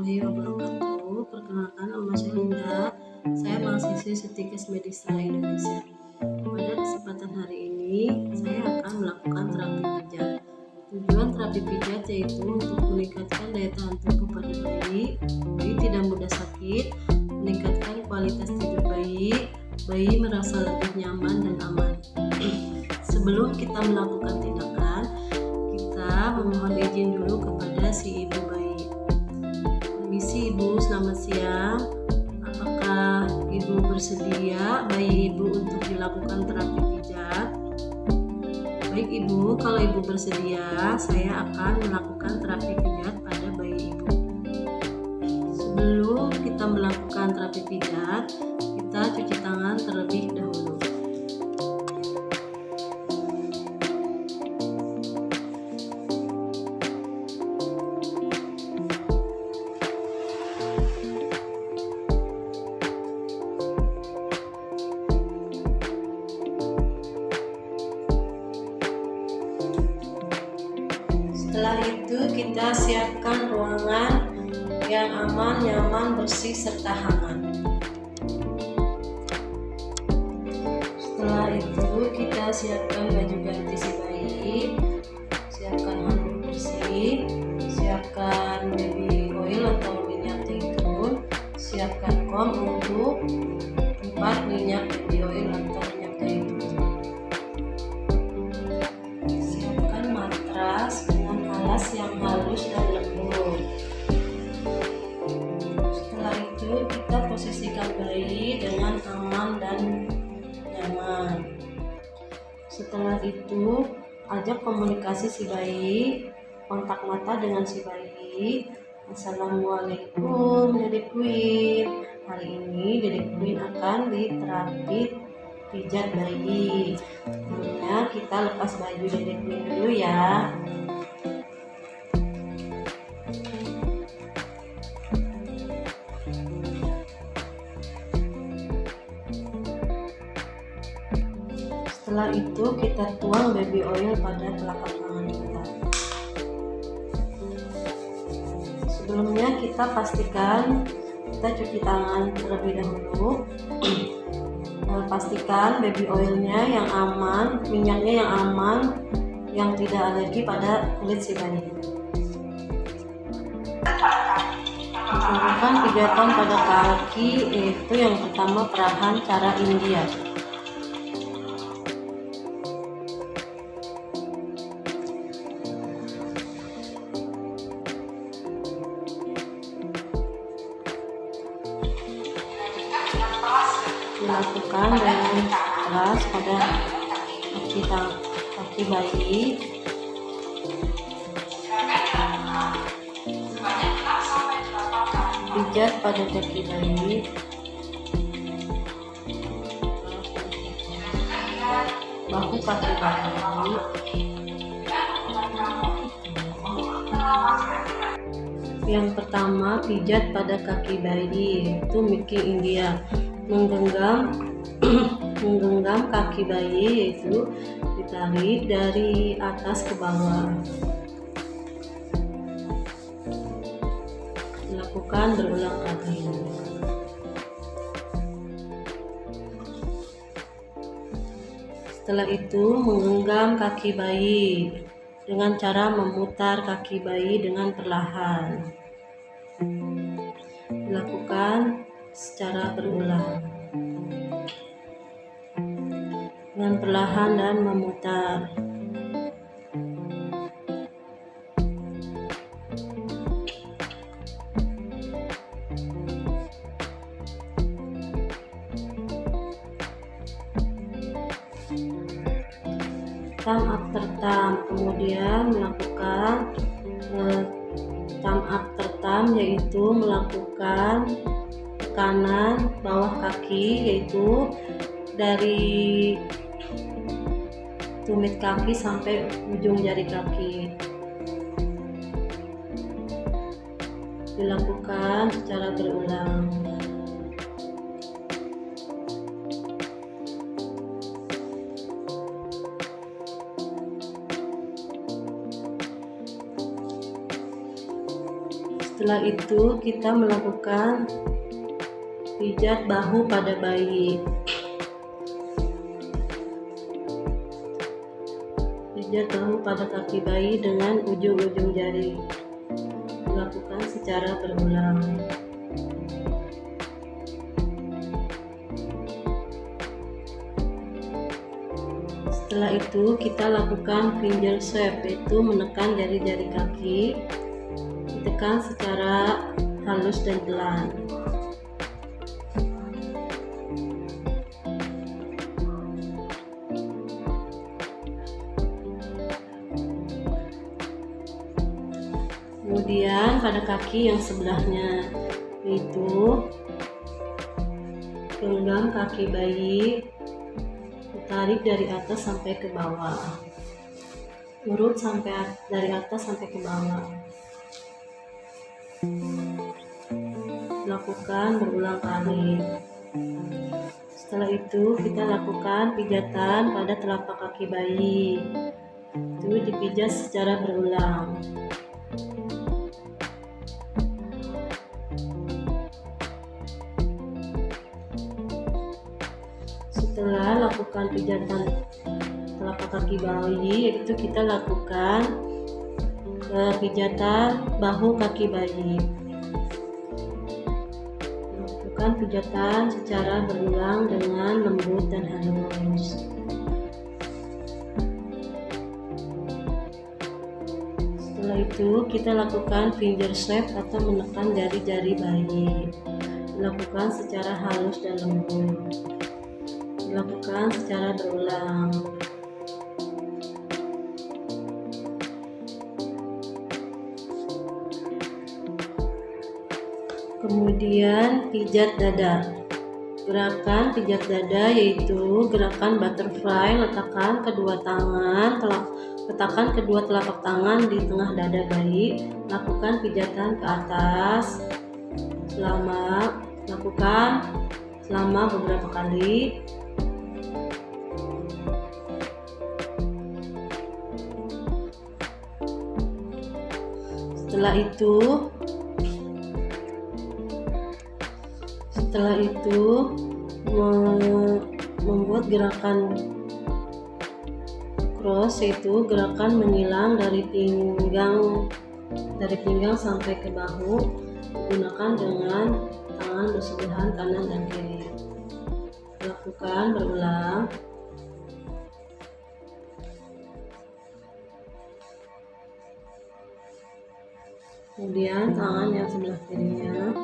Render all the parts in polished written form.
warahmatullahi wabarakatuh. Perkenalkan, nama saya Linda. Saya mahasiswi Setikes Medistra Indonesia. Pada kesempatan hari ini, saya akan melakukan terapi pijat. Tujuan terapi pijat yaitu untuk meningkatkan daya tahan tubuh pada bayi tidak mudah sakit, meningkatkan kualitas tidur bayi merasa lebih nyaman dan aman. Sebelum kita melakukan tindakan, kita memohon izin dulu kepada si ibu bayi. Permisi ibu, selamat siang. Apakah ibu bersedia bayi ibu untuk dilakukan terapi pijat? Baik ibu, kalau ibu bersedia, saya akan melakukan terapi pijat pada bayi ibu. Sebelum kita melakukan terapi pijat, kita cuci tangan terlebih dahulu. Setelah itu kita siapkan ruangan yang aman, nyaman, bersih, serta hangat. Setelah itu kita siapkan baju ganti si bayi, siapkan handuk bersih, siapkan baby oil atau minyak zaitun, siapkan kom untuk tempat minyak baby oil atau minyak zaitun. Siapkan matras dengan alas yang halus dan lembut. Setelah itu kita posisikan bayi dengan aman dan nyaman. Setelah itu ajak komunikasi si bayi, kontak mata dengan si bayi. Assalamualaikum Dedek Queen. Hari ini Dedek Queen akan diterapi pijat bayi. Sebelumnya kita lepas baju Dedek Queen dulu ya. Setelah itu kita tuang baby oil pada telapak tangan kita. Sebelumnya kita pastikan kita cuci tangan terlebih dahulu. Pastikan baby oilnya yang aman, minyaknya yang aman, yang tidak alergi pada kulit si bayi. Lakukan pijatan pada kaki, yaitu yang pertama perahan cara India. Dilakukan dengan keras pada kaki bayi. Pijat pada kaki bayi. Bahu kaki bayi. Yang pertama, pijat pada kaki bayi, yaitu Milking India. Menggenggam kaki bayi, yaitu ditarik dari atas ke bawah. Dilakukan berulang kali. Setelah itu menggenggam kaki bayi dengan cara memutar kaki bayi dengan perlahan. Dilakukan secara berulang dengan perlahan dan memutar. Thumb after thumb, kemudian melakukan thumb after thumb, yaitu melakukan tekanan bawah kaki, yaitu dari tumit kaki sampai ujung jari kaki. Dilakukan secara berulang. Setelah itu kita melakukan pijat bahu pada bayi. Pijat bahu pada kaki bayi dengan ujung-ujung jari. Dilakukan secara berulang. Setelah itu kita lakukan finger sweep, yaitu menekan jari-jari kaki, ditekan secara halus dan pelan. Kemudian pada kaki yang sebelahnya, yaitu genggam kaki bayi, tarik dari atas sampai ke bawah, urut dari atas sampai ke bawah. Lakukan berulang kali. Setelah itu kita lakukan pijatan pada telapak kaki bayi. Itu dipijat secara berulang. Setelah lakukan pijatan telapak kaki bayi, yaitu kita lakukan pijatan bahu kaki bayi. Lakukan pijatan secara berulang dengan lembut dan halus. Setelah itu kita lakukan finger sweep atau menekan jari-jari bayi. Dilakukan secara halus dan lembut. Dilakukan secara berulang. Kemudian pijat dada. Gerakan pijat dada yaitu gerakan butterfly. Letakkan kedua telapak tangan di tengah dada bayi. Lakukan pijatan ke atas selama beberapa kali. Setelah itu membuat gerakan cross, yaitu gerakan menyilang dari pinggang sampai ke bahu, digunakan dengan tangan bersebelahan kanan dan kiri. Lakukan berulang. Kemudian tangan yang sebelah kirinya.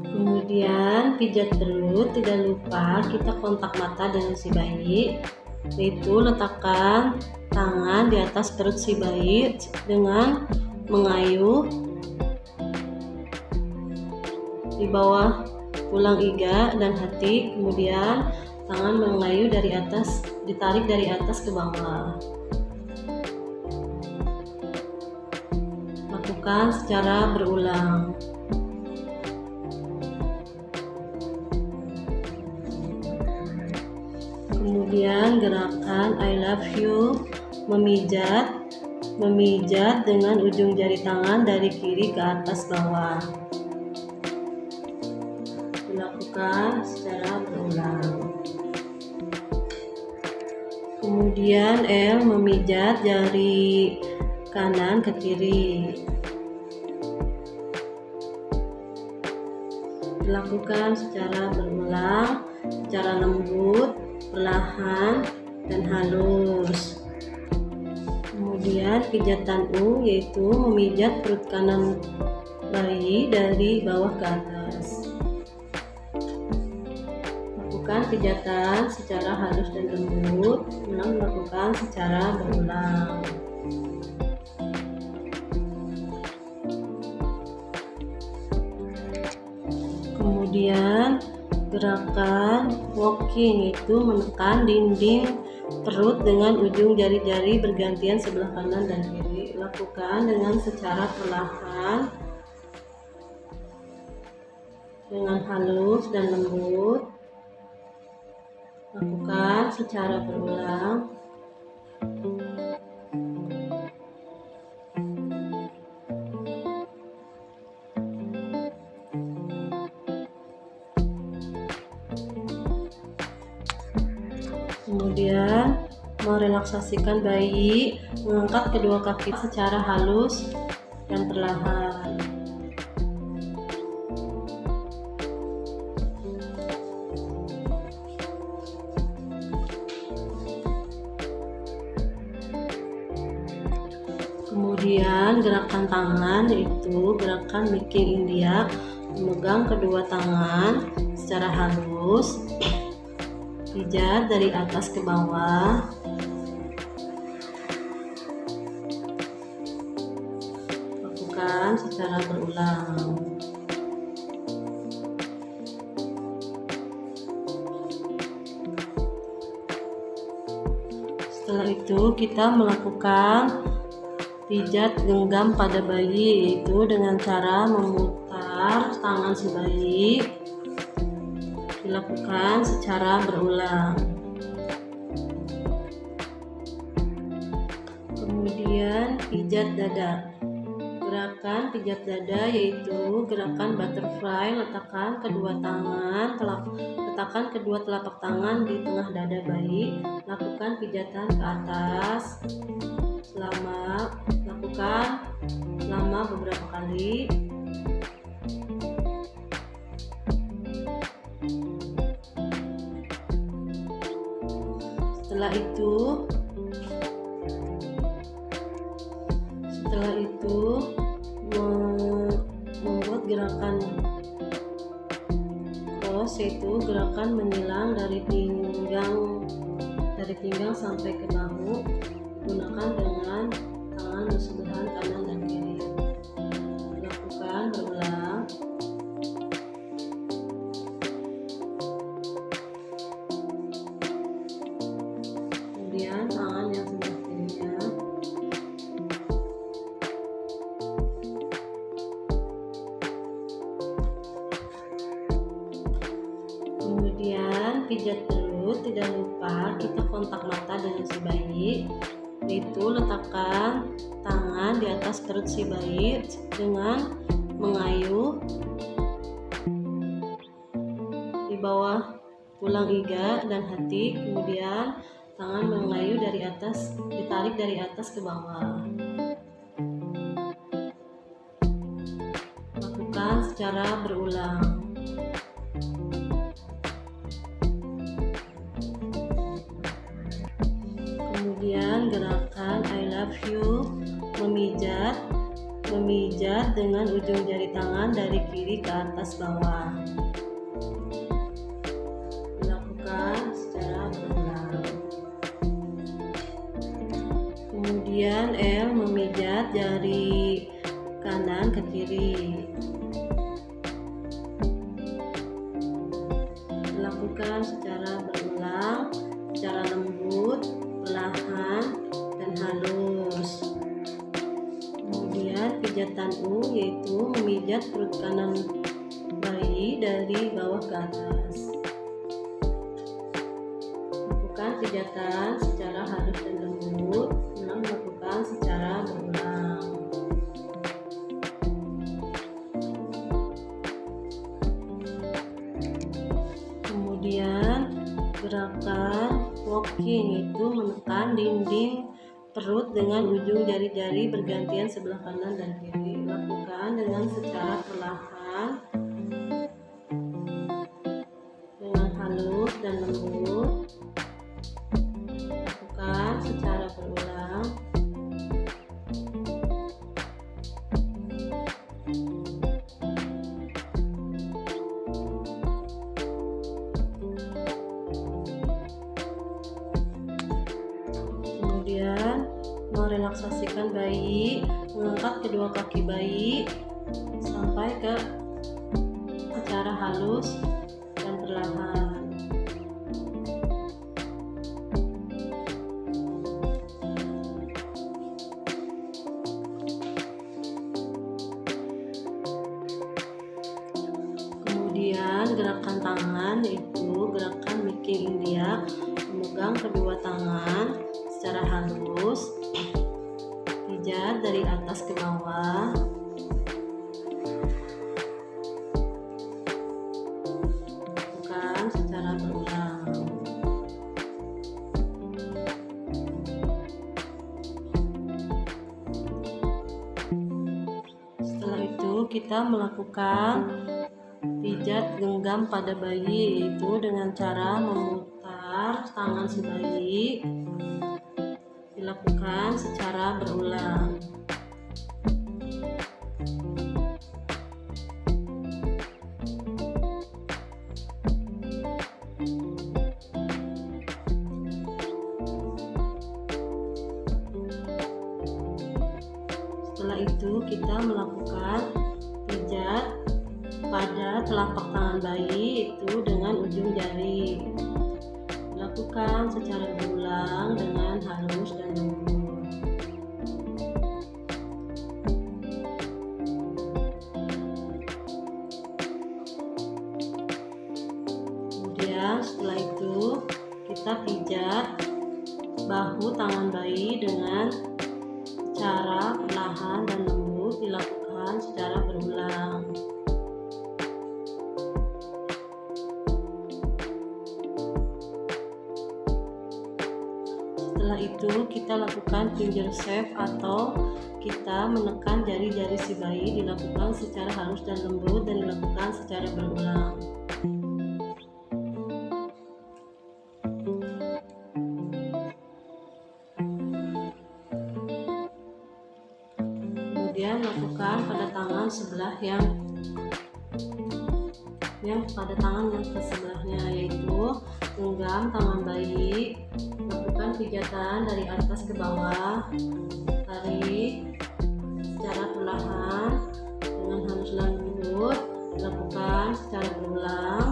Kemudian pijat perut, tidak lupa kita kontak mata dengan si bayi, yaitu letakkan tangan di atas perut si bayi dengan mengayuh di bawah tulang iga dan hati, kemudian tangan mengayuh ditarik dari atas ke bawah. Lakukan secara berulang. Kemudian gerakan I love you, memijat dengan ujung jari tangan dari kiri ke atas bawah. Dilakukan secara berulang. Kemudian L, memijat jari kanan ke kiri. Dilakukan secara berulang, secara lembut, perlahan, dan halus. Kemudian pijatan U, yaitu memijat perut kanan bayi dari bawah ke atas. Lakukan pijatan secara halus dan lembut, lakukan secara berulang. Kemudian gerakan walking, yaitu menekan dinding perut dengan ujung jari-jari bergantian sebelah kanan dan kiri. Lakukan dengan secara perlahan, dengan halus dan lembut. Lakukan secara berulang. Kemudian merelaksasikan bayi, mengangkat kedua kaki secara halus dan perlahan. Kemudian gerakan tangan, yaitu gerakan Making India, memegang kedua tangan secara halus, pijat dari atas ke bawah, lakukan secara berulang. Setelah itu kita melakukan pijat genggam pada bayi, yaitu dengan cara memutar tangan si bayi, dilakukan secara berulang. Kemudian pijat dada. Gerakan pijat dada yaitu gerakan butterfly, letakkan kedua telapak tangan di tengah dada bayi, lakukan pijatan ke atas selama beberapa kali. Setelah itu membuat gerakan cross, yaitu gerakan menyilang dari pinggang sampai ke bahu, gunakan dengan tangan bersebelahan kanan dan kiri. Lakukan berulang. Kemudian tangan yang sebelah kirinya. Kemudian pijat perut, tidak lupa kita kontak mata dengan si bayi, yaitu letakkan tangan di atas perut si bayi dengan mengayuh di bawah tulang iga dan hati, kemudian tangan mengayuh ditarik dari atas ke bawah. Lakukan secara berulang. Kemudian gerakan I love you, memijat dengan ujung jari tangan dari kiri ke atas bawah. Dilakukan secara berulang. Kemudian L, memijat jari kanan ke kiri. Dilakukan secara berulang, secara lembut, perlahan, dan halus. Kemudian pijatan U, yaitu memijat perut kanan bayi dari bawah ke atas. Lakukan pijatan secara halus dan lembut, lakukan secara berulang. Kemudian gerakan walking, yaitu menekan dinding perut dengan ujung jari-jari bergantian sebelah kanan dan kiri. Lakukan dengan secara perlahan, dengan halus dan lembut. Lakukan secara berulang. Kemudian merelaksasikan bayi, mengangkat kedua kaki bayi sampai ke secara halus dan perlahan. Kemudian gerakan tangan, yaitu gerakan King India, memegang kedua tangan secara halus, pijat dari atas ke bawah, lakukan secara berulang. Setelah itu kita melakukan pijat genggam pada bayi, yaitu dengan cara memutar tangan si bayi, dilakukan secara berulang. Setelah itu kita melakukan pijat pada telapak tangan bayi, itu dengan ujung jari. Lakukan secara berulang dengan halus dan lembut. Kemudian setelah itu kita pijat bahu tangan bayi dengan cara perlahan dan lembut, dilakukan secara berulang. Setelah itu kita lakukan finger shave atau kita menekan jari-jari si bayi, dilakukan secara halus dan lembut dan dilakukan secara berulang. Kemudian lakukan pada tangan sebelah yang pada tangan yang ke sebelahnya, yaitu genggam tangan bayi, lakukan pijatan dari atas ke bawah, tarik secara perlahan dengan halus dan lembut, dilakukan secara berulang.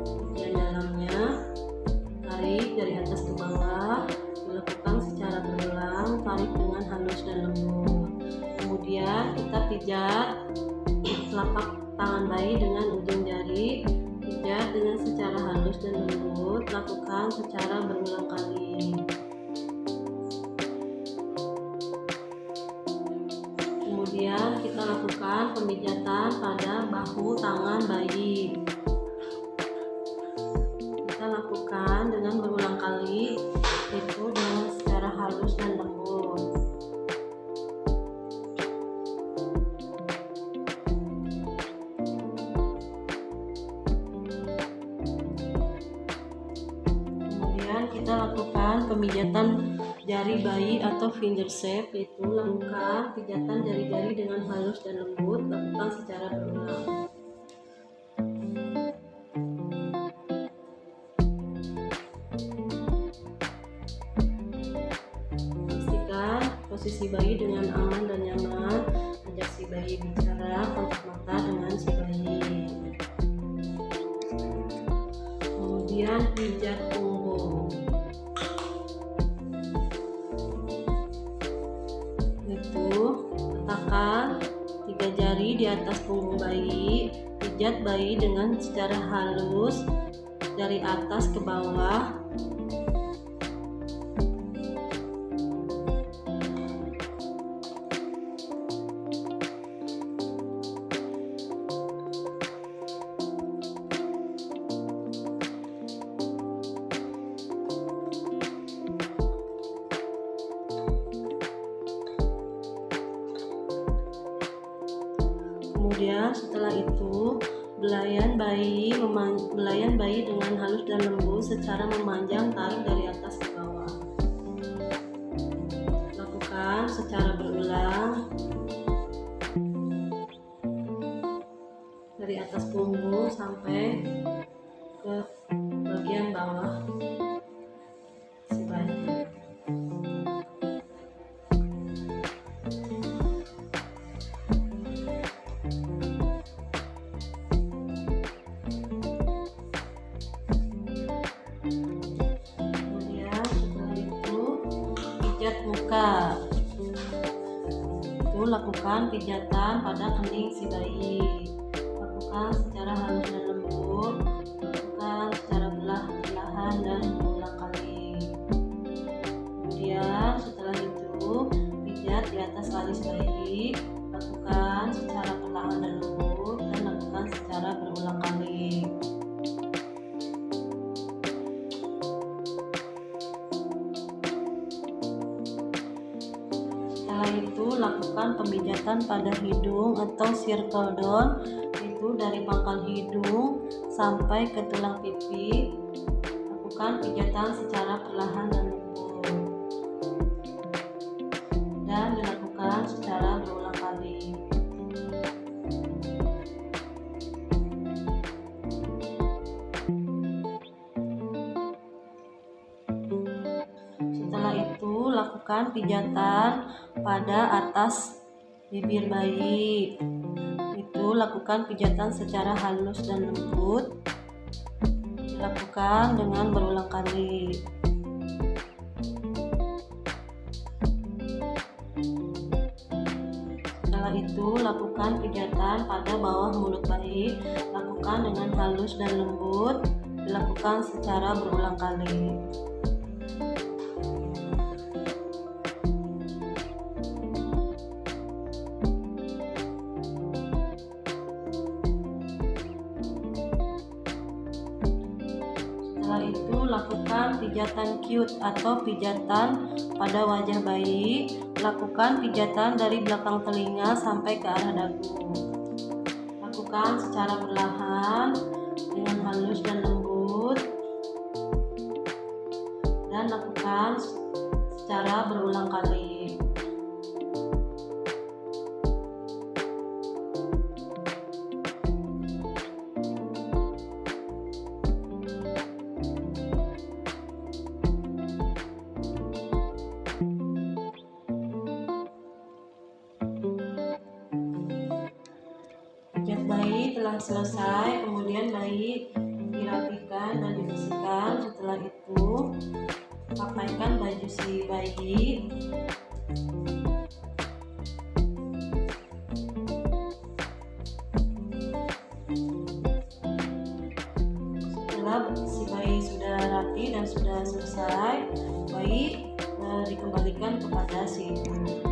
Bagian dalamnya tarik dari atas ke bawah, dilakukan secara berulang, tarik dengan halus dan lembut. Kemudian kita pijat telapak tangan bayi dengan ujung jari, pijat dengan secara halus dan lembut, lakukan secara berulang kali. Kemudian kita lakukan pemijatan pada bahu tangan bayi. Kita lakukan dengan berulang kali, itu dengan secara halus dan lembut. Kita lakukan pemijatan jari bayi atau finger shave, yaitu lakukan pijatan jari-jari dengan halus dan lembut, lakukan secara berulang. Pastikan posisi bayi dengan aman dan nyaman, ajak si bayi bicara, kontak mata dengan si bayi. Kemudian pijat punggung. Letakkan 3 jari di atas punggung bayi, pijat bayi dengan secara halus dari atas ke bawah. Kemudian setelah itu belayan bayi dengan halus dan lembut secara memanjang, tarik dari atas ke bawah. Lakukan secara berulang dari atas punggung sampai ke bagian bawah si bayi. Pijat muka, itu lakukan pijatan pada kening si bayi, lakukan secara halus dan lembut, lakukan secara itu lakukan pemijatan pada hidung atau circle down, itu dari pangkal hidung sampai ke tulang pipi. Lakukan pijatan secara perlahan dan lembut dan dilakukan secara berulang kali. Setelah itu lakukan pijatan pada atas bibir bayi. Itu lakukan pijatan secara halus dan lembut. Dilakukan dengan berulang kali. Setelah itu lakukan pijatan pada bawah mulut bayi. Lakukan dengan halus dan lembut. Dilakukan secara berulang kali. Setelah itu lakukan pijatan cute atau pijatan pada wajah bayi. Lakukan pijatan dari belakang telinga sampai ke arah dagu. Lakukan secara perlahan dengan halus dan lembut, dan lakukan secara berulang kali. Pijat bayi telah selesai, kemudian bayi dirapikan dan dibersihkan. Setelah itu pakaikan baju si bayi. Setelah si bayi sudah rapi dan sudah selesai, bayi dikembalikan kepada si ibu.